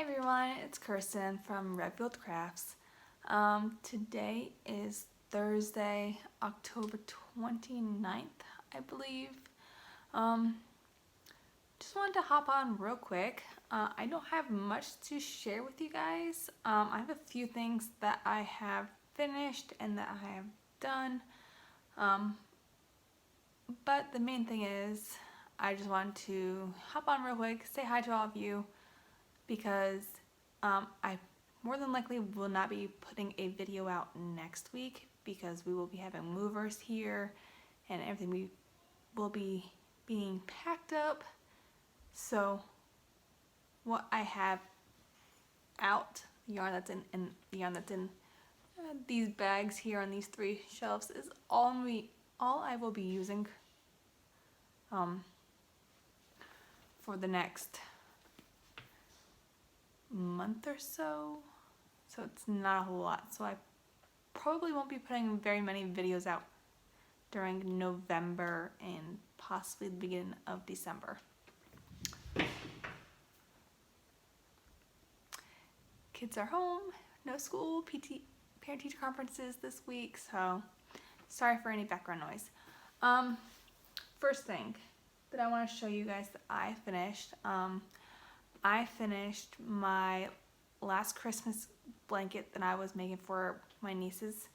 everyone, it's Kirsten from Referral Crafts. Today is Thursday, October 29th, I believe. Just wanted to hop on real quick. I don't have much to share with you guys. I have a few things that I have finished and that I have done. But the main thing is I just wanted to hop on real quick, say hi to all of you, because I more than likely will not be putting a video out next week because we will be having movers here and everything will be being packed up. So what I have out, the yarn that's in these bags here on these 3 shelves is all I will be using for the next month or so. So it's not a whole lot. So I probably won't be putting very many videos out during November and possibly the beginning of December. Kids are home, no school, parent-teacher conferences this week, so sorry for any background noise. First thing that I want to show you guys that I finished. I finished my last Christmas blanket that I was making for my nieces,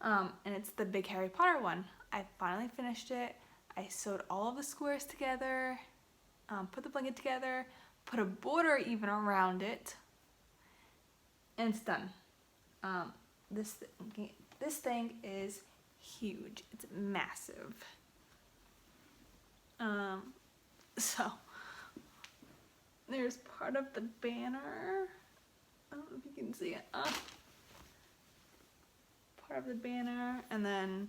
and it's the big Harry Potter one. I finally finished it. I sewed all of the squares together, put the blanket together, put a border even around it, and it's done. This thing is huge. It's massive. So there's part of the banner. I don't know if you can see it. Part of the banner, and then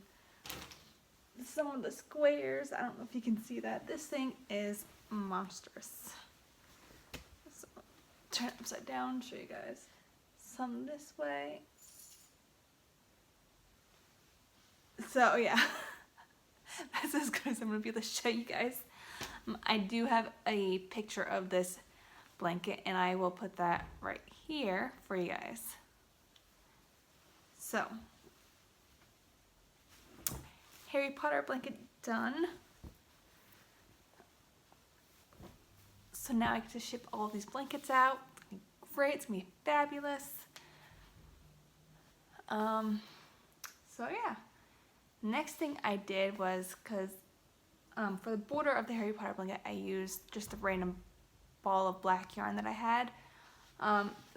some of the squares. I don't know if you can see that. This thing is monstrous. So, turn it upside down, show you guys. Some this way. So yeah, that's as good as I'm gonna be able to show you guys. I do have a picture of this blanket and I will put that right here for you guys. So, Harry Potter blanket done. So now I get to ship all of these blankets out. It's gonna be great, it's gonna be fabulous. So yeah. Next thing I did was, because for the border of the Harry Potter blanket, I used just a random ball of black yarn that I had.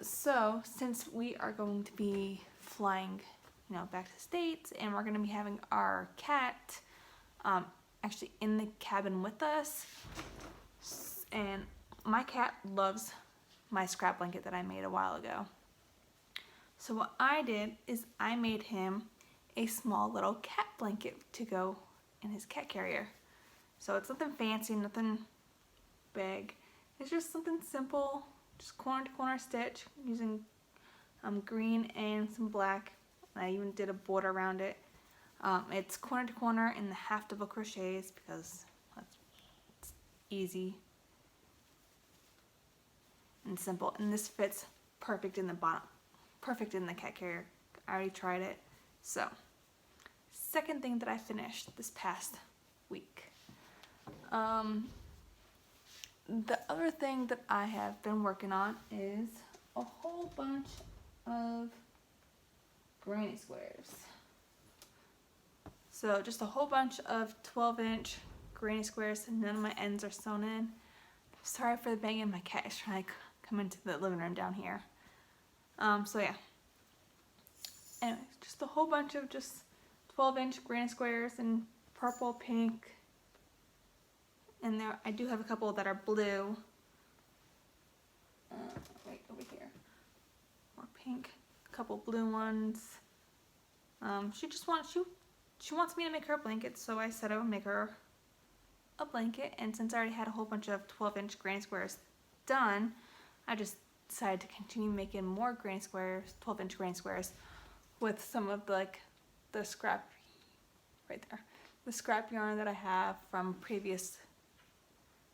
So since we are going to be flying, back to the States, and we're going to be having our cat actually in the cabin with us, and my cat loves my scrap blanket that I made a while ago. So what I did is I made him a small little cat blanket to go in his cat carrier. So it's nothing fancy, nothing big. It's just something simple, just corner to corner stitch using green and some black. I even did a border around it. It's corner to corner in the half double crochets because it's easy and simple. And this fits perfect in the bottom, perfect in the cat carrier. I already tried it. So, second thing that I finished this past week. The other thing that I have been working on is a whole bunch of granny squares. So just a whole bunch of 12-inch granny squares, and none of my ends are sewn in. Sorry for the banging, my cat is trying to come into the living room down here. So yeah. Anyway, just a whole bunch of just 12-inch granny squares in purple, pink, and there I do have a couple that are blue. Right over here, more pink, a couple blue ones. She wants me to make her a blanket, so I said I would make her a blanket. And since I already had a whole bunch of 12-inch granny squares done, I just decided to continue making more granny squares, 12-inch granny squares, with some of the scrap, right there, the scrap yarn that I have from previous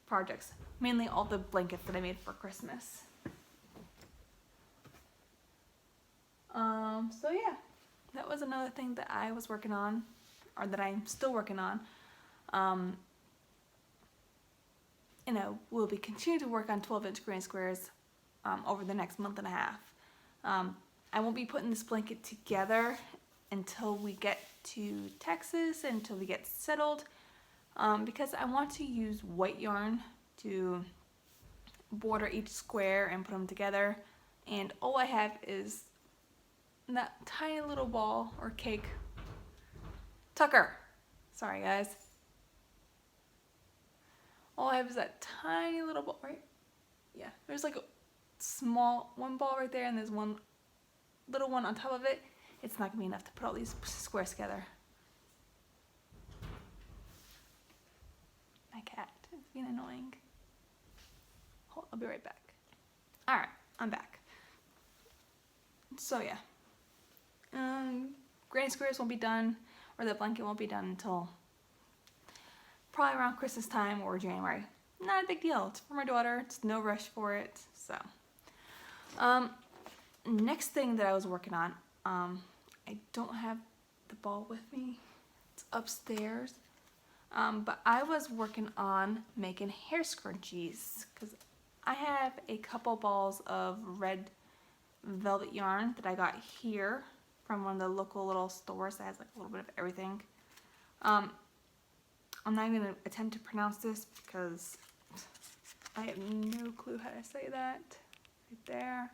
projects, mainly all the blankets that I made for Christmas. So yeah, that was another thing that I was working on, or that I'm still working on. We'll be continuing to work on 12-inch granny squares over the next month and a half. I won't be putting this blanket together until we get to Texas, until we get settled, because I want to use white yarn to border each square and put them together, and all I have is that tiny little ball or cake. Tucker! Sorry guys. All I have is that tiny little ball, right? Yeah, there's like a small one ball right there, and there's one little one on top of it. It's not gonna be enough to put all these squares together. My cat is being annoying. Hold, I'll be right back. Alright, I'm back. So yeah. Granny squares won't be done, or the blanket won't be done until probably around Christmas time or January. Not a big deal. It's for my daughter. It's no rush for it. So, next thing that I was working on, I don't have the ball with me. It's upstairs. But I was working on making hair scrunchies because I have a couple balls of red velvet yarn that I got here from one of the local little stores that has like a little bit of everything. I'm not even going to attempt to pronounce this because I have no clue how to say that. Right there.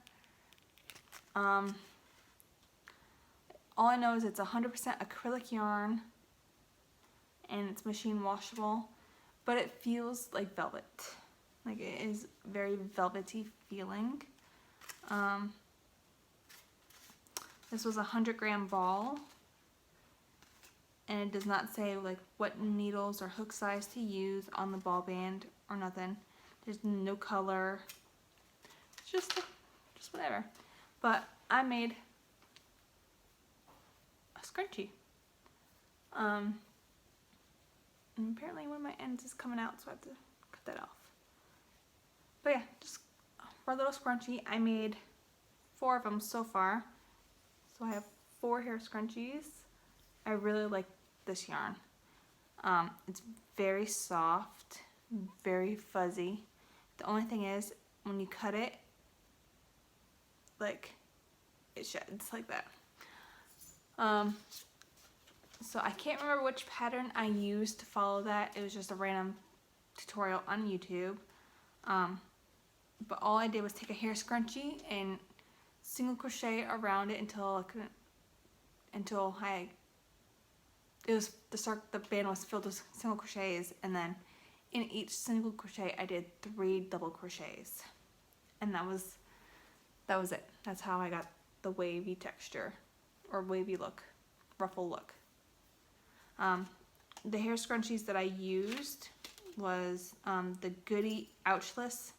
All I know is it's 100% acrylic yarn and it's machine washable, but it feels like velvet. Like it is very velvety feeling. This was a 100-gram ball, and it does not say like what needles or hook size to use on the ball band or nothing. There's no color. It's just whatever. But I made a scrunchie. And apparently one of my ends is coming out, so I have to cut that off. But yeah, just for a little scrunchie. I made 4 of them so far. So I have 4 hair scrunchies. I really like this yarn. It's very soft, very fuzzy. The only thing is, when you cut it, like, it sheds like that. So I can't remember which pattern I used to follow that. It was just a random tutorial on YouTube. But all I did was take a hair scrunchie and single crochet around it until the band was filled with single crochets, and then in each single crochet I did 3 double crochets, and that was it. That's how I got the wavy texture or wavy look, ruffle look. The hair scrunchies that I used was the Goody Ouchless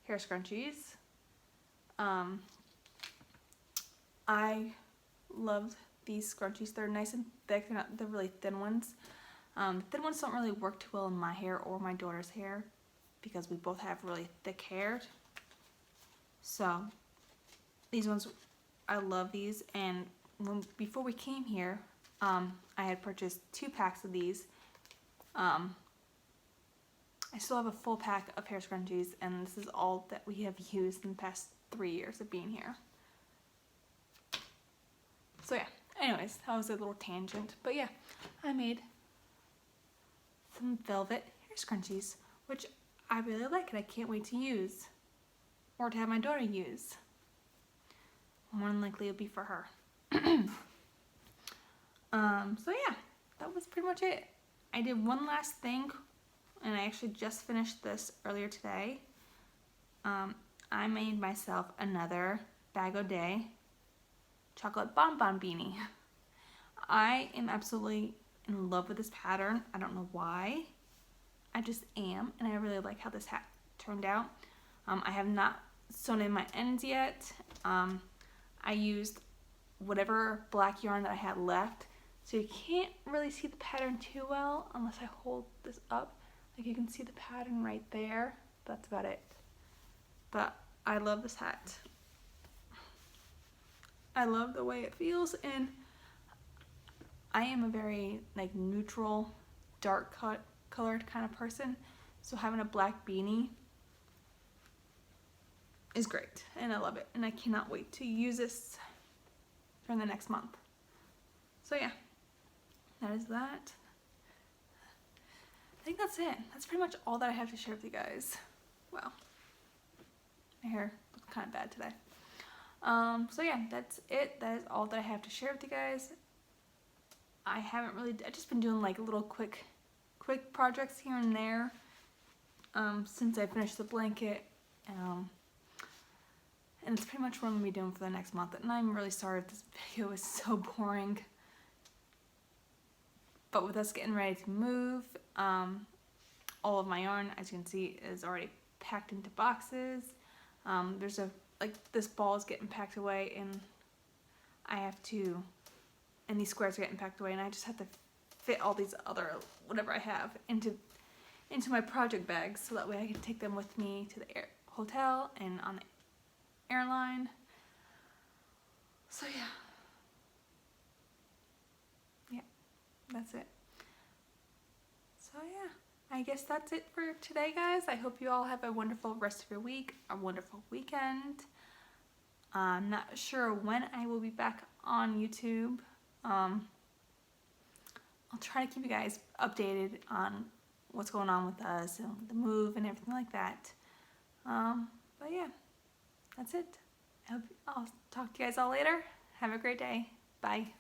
hair scrunchies. I love these scrunchies. They're nice and thick. They're not the really thin ones. The thin ones don't really work too well in my hair or my daughter's hair because we both have really thick hair. So these ones, I love these. And before we came here, I had purchased 2 packs of these. I still have a full pack of hair scrunchies, and this is all that we have used in the past 3 years of being here. So yeah, anyways, that was a little tangent. But yeah, I made some velvet hair scrunchies, which I really like and I can't wait to use. Or to have my daughter use. More than likely it'll be for her. So yeah, that was pretty much it. I did one last thing, and I actually just finished this earlier today. I made myself another Bag O' Day chocolate bonbon beanie. I am absolutely in love with this pattern. I don't know why. I just am, and I really like how this hat turned out. I have not sewn in my ends yet. I used whatever black yarn that I had left, so you can't really see the pattern too well unless I hold this up. Like you can see the pattern right there. That's about it. But I love this hat. I love the way it feels, and I am a very like neutral, dark colored kind of person, so having a black beanie is great, and I love it, and I cannot wait to use this for the next month. So yeah, that is that. I think that's it. That's pretty much all that I have to share with you guys. Wow, my hair looks kind of bad today. So yeah, that's it. That is all that I have to share with you guys. I've just been doing like little quick projects here and there since I finished the blanket. And it's pretty much what I'm going to be doing for the next month. And I'm really sorry if this video is so boring. But with us getting ready to move, all of my yarn, as you can see, is already packed into boxes. This ball is getting packed away, and and these squares are getting packed away, and I just have to fit all these other, whatever I have, into my project bags, so that way I can take them with me to the hotel and on the airline. So yeah, that's it. So yeah, I guess that's it for today, guys. I hope you all have a wonderful rest of your week, a wonderful weekend. I'm not sure when I will be back on YouTube. I'll try to keep you guys updated on what's going on with us and the move and everything like that. But yeah, that's it. I'll talk to you guys all later. Have a great day. Bye.